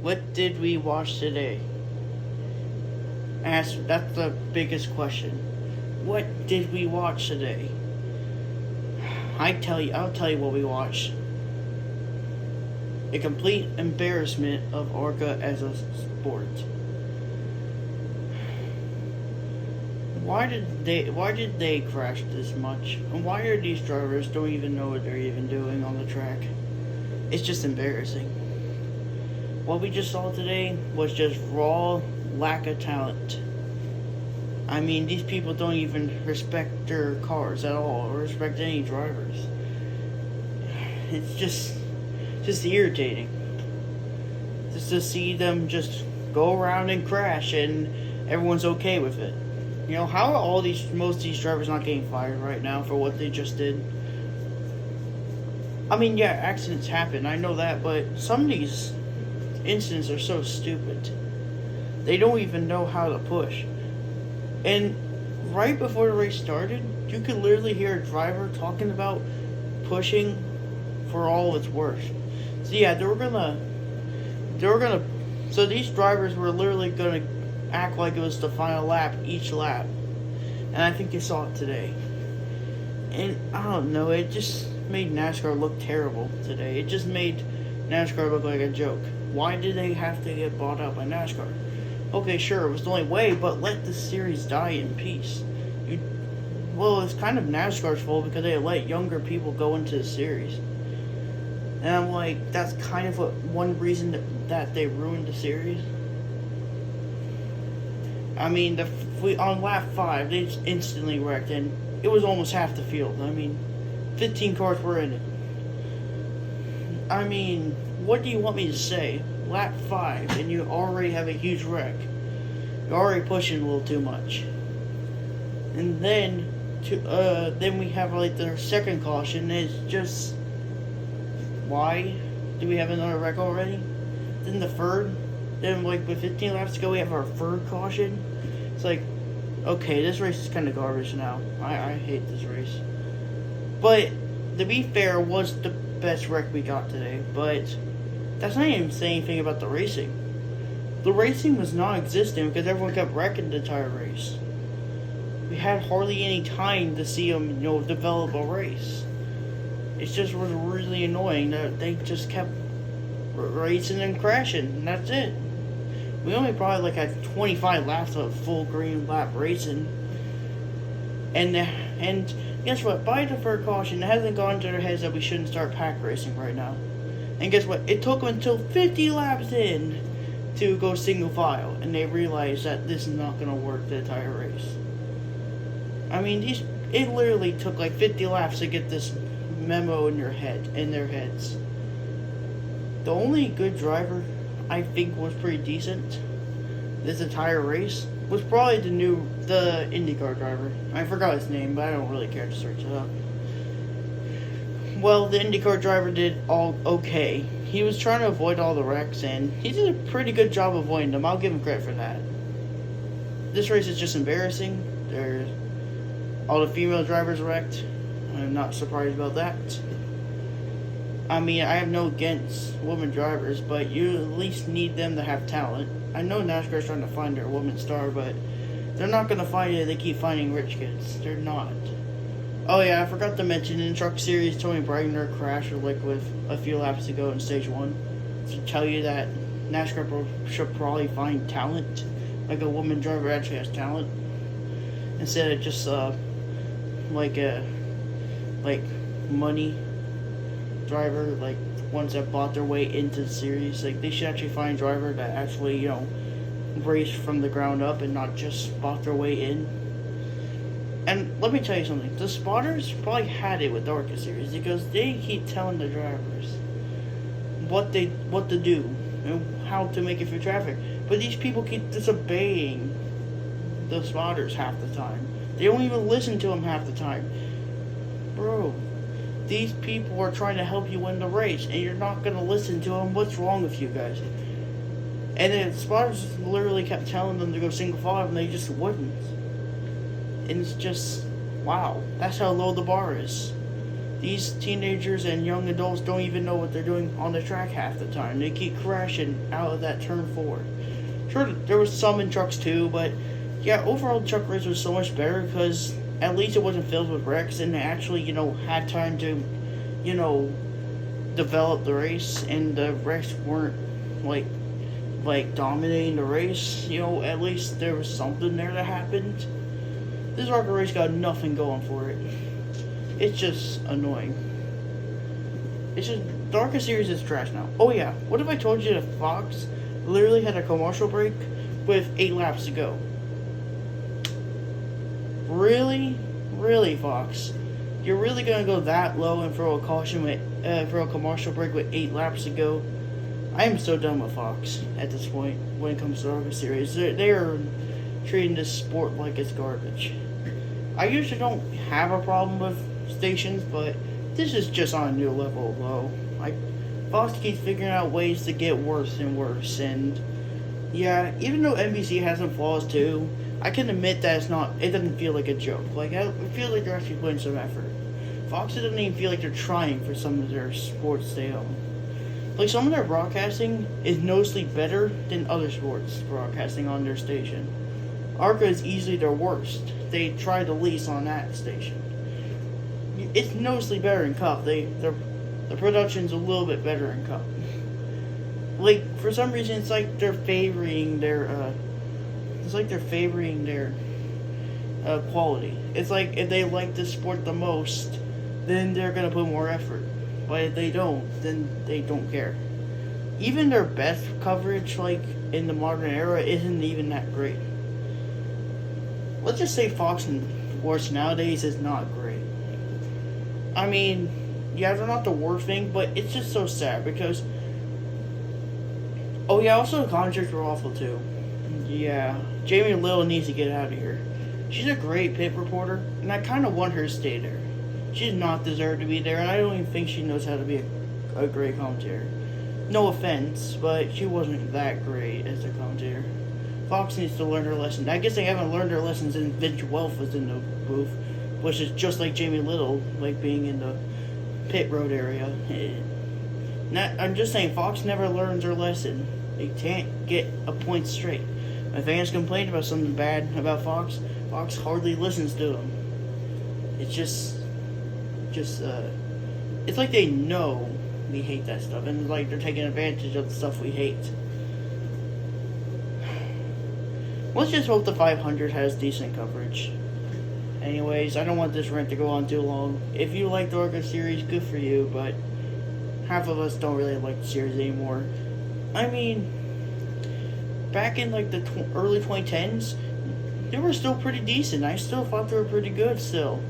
What did we watch today? That's the biggest question. What did we watch today? I'll tell you what we watched. A complete embarrassment of Arca as a sport. Why did they crash this much? And why are these drivers don't even know what they're even doing on the track? It's just embarrassing. What we just saw today was just raw lack of talent. I mean, these people don't even respect their cars at all, or respect any drivers. It's just irritating. Just to see them just go around and crash and everyone's okay with it. You know, how are most of these drivers not getting fired right now for what they just did? I mean, yeah, accidents happen, I know that, but some of these incidents are so stupid. They don't even know how to push. And right before the race started, you could literally hear a driver talking about pushing for all of its worth. So yeah, so these drivers were literally gonna act like it was the final lap each lap. And I think you saw it today. And I don't know, it just made NASCAR look terrible today. It just made NASCAR look like a joke. Why did they have to get bought out by NASCAR? Okay, sure, it was the only way, but let the series die in peace. Well, it's kind of NASCAR's fault because they let younger people go into the series. And I'm like, that's kind of one reason that they ruined the series. I mean, on lap 5, they just instantly wrecked, and it was almost half the field. I mean, 15 cars were in it. I mean, what do you want me to say? Lap 5, and you already have a huge wreck. You're already pushing a little too much. And then we have like the second caution. It's just, why do we have another wreck already? Then the third, then like with 15 laps to go, we have our third caution. It's like, okay, this race is kind of garbage now. I hate this race. But to be fair, it was the best wreck we got today. But that's not even saying anything about the racing. The racing was non-existent because everyone kept wrecking the entire race. We had hardly any time to see them, develop a race. It just was really annoying that they just kept racing and crashing, and that's it. We only probably had 25 laps of full green lap racing. And guess what? By the third caution, it hasn't gone to their heads that we shouldn't start pack racing right now. And guess what? It took them until 50 laps in to go single file, and they realized that this is not going to work the entire race. I mean, it literally took like 50 laps to get this memo in their heads. The only good driver I think was pretty decent this entire race was probably the IndyCar driver. I forgot his name, but I don't really care to search it up. Well, the IndyCar driver did all okay. He was trying to avoid all the wrecks, and he did a pretty good job avoiding them. I'll give him credit for that. This race is just embarrassing. All the female drivers wrecked. I'm not surprised about that. I mean, I have no against women drivers, but you at least need them to have talent. I know NASCAR's trying to find their woman star, but they're not going to find it if they keep finding rich kids. They're not. Oh yeah, I forgot to mention, in Truck Series, Tony Bregner crashed with a few laps to go in Stage 1. To tell you that NASCAR should probably find talent. Like a woman driver actually has talent. Instead of just, money driver, like ones that bought their way into the series. Like, they should actually find a driver that actually, raced from the ground up and not just bought their way in. And let me tell you something, the spotters probably had it with the Arca series because they keep telling the drivers what to do and how to make it through traffic. But these people keep disobeying the spotters half the time. They don't even listen to them half the time. Bro, these people are trying to help you win the race, and you're not going to listen to them. What's wrong with you guys? And then the spotters literally kept telling them to go single file, and they just wouldn't. And it's just, wow, that's how low the bar is. These teenagers and young adults don't even know what they're doing on the track half the time. They keep crashing out of that turn 4. Sure, there was some in trucks too, but yeah, overall the truck race was so much better because at least it wasn't filled with wrecks and they actually, had time to, develop the race, and the wrecks weren't like dominating the race. At least there was something there that happened. This Arca race got nothing going for it. It's just annoying. It's just, the Arca series is trash now. Oh yeah, what if I told you that Fox literally had a commercial break with 8 laps to go? Really? Really, Fox? You're really gonna go that low and throw a caution for a commercial break with 8 laps to go? I am so done with Fox at this point when it comes to the Arca series. They're treating this sport like it's garbage. I usually don't have a problem with stations, but this is just on a new level of low. Fox keeps figuring out ways to get worse and worse, and yeah, even though NBC has some flaws too, I can admit that it doesn't feel like a joke. It feels like they're actually putting some effort. Fox doesn't even feel like they're trying for some of their sports they own. Some of their broadcasting is noticeably better than other sports broadcasting on their station. Arca is easily their worst. They try the least on that station. It's noticeably better in Cup. The production's a little bit better in Cup. For some reason, it's like they're favoring their quality. It's like if they like the sport the most, then they're gonna put more effort. But if they don't, then they don't care. Even their best coverage, in the modern era, isn't even that great. Let's just say Fox Sports nowadays is not great. I mean, yeah, they're not the worst thing, but it's just so sad because... Oh yeah, also the contracts were awful too. Yeah, Jamie Little needs to get out of here. She's a great pit reporter, and I kind of want her to stay there. She does not deserve to be there, and I don't even think she knows how to be a great commentator. No offense, but she wasn't that great as a commentator. Fox needs to learn her lesson. I guess they haven't learned their lessons since Vince Welf was in the booth, which is just like Jamie Little, being in the pit road area. I'm just saying, Fox never learns their lesson. They can't get a point straight. When fans complain about something bad about Fox, Fox hardly listens to them. It's just it's like they know we hate that stuff, and they're taking advantage of the stuff we hate. Let's just hope the 500 has decent coverage. Anyways, I don't want this rant to go on too long. If you like the Arca series, good for you, but half of us don't really like the series anymore. I mean, back in the early 2010s, they were still pretty decent. I still thought they were pretty good still.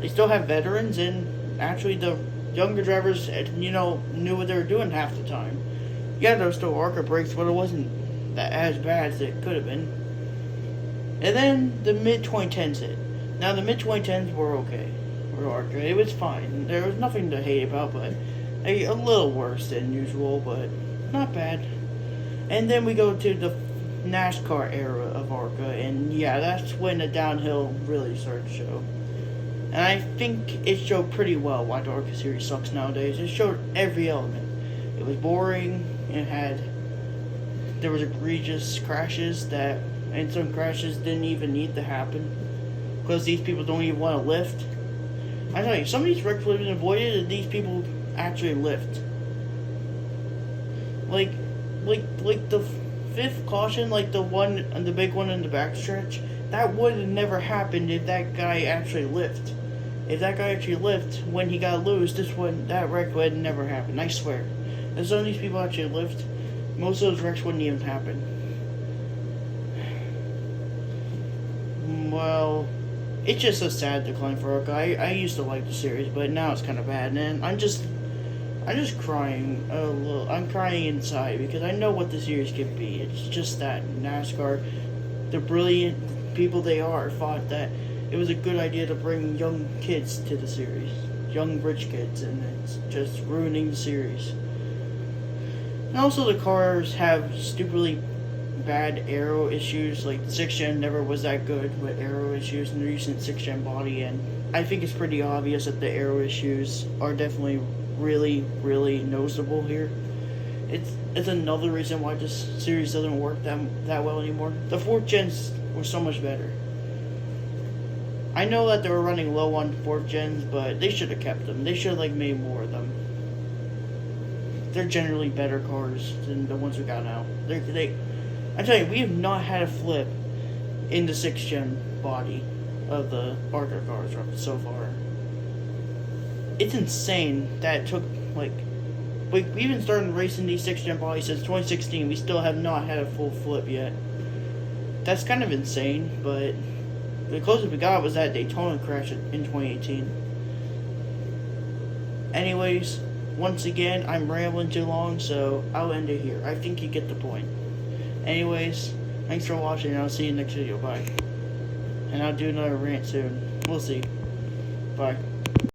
They still have veterans, and actually the younger drivers, knew what they were doing half the time. Yeah, there were still Arca breaks, but it wasn't as bad as it could have been. And then the mid-2010s hit. Now, the mid-2010s were okay for Arca. It was fine. There was nothing to hate about, but a little worse than usual, but not bad. And then we go to the NASCAR era of Arca, and yeah, that's when the downhill really started to show. And I think it showed pretty well why the Arca series sucks nowadays. It showed every element. It was boring. There was egregious crashes and some crashes didn't even need to happen because these people don't even want to lift. I tell you, some of these wrecks would have been avoided if these people actually lift. Like the fifth caution, the big one in the backstretch, that would have never happened if that guy actually lived. If that guy actually lived when he got loose, that wreck would have never happened. I swear. If some of these people actually lived, most of those wrecks wouldn't even happen. Well, it's just a sad decline for Arca. I used to like the series, but now it's kind of bad, and I'm just crying a little. I'm crying inside because I know what the series could be. It's just that NASCAR, the brilliant people they are, thought that it was a good idea to bring young kids to the series, young rich kids, and it's just ruining the series. And also the cars have stupidly bad aero issues. The 6th gen never was that good with aero issues, and they're using 6th gen body, and I think it's pretty obvious that the aero issues are definitely really, really noticeable here. It's another reason why this series doesn't work that well anymore. The fourth gens were so much better. I know that they were running low on fourth gens, but they should have kept them. They should have made more of them. They're generally better cars than the ones we got now. I tell you, we have not had a flip in the 6th gen body of the Arca cars so far. It's insane that it took we've been starting racing these 6th gen bodies since 2016. We still have not had a full flip yet. That's kind of insane, but the closest we got was that Daytona crash in 2018. Anyways, once again, I'm rambling too long, so I'll end it here. I think you get the point. Anyways, thanks for watching, and I'll see you next video. Bye. And I'll do another rant soon. We'll see. Bye.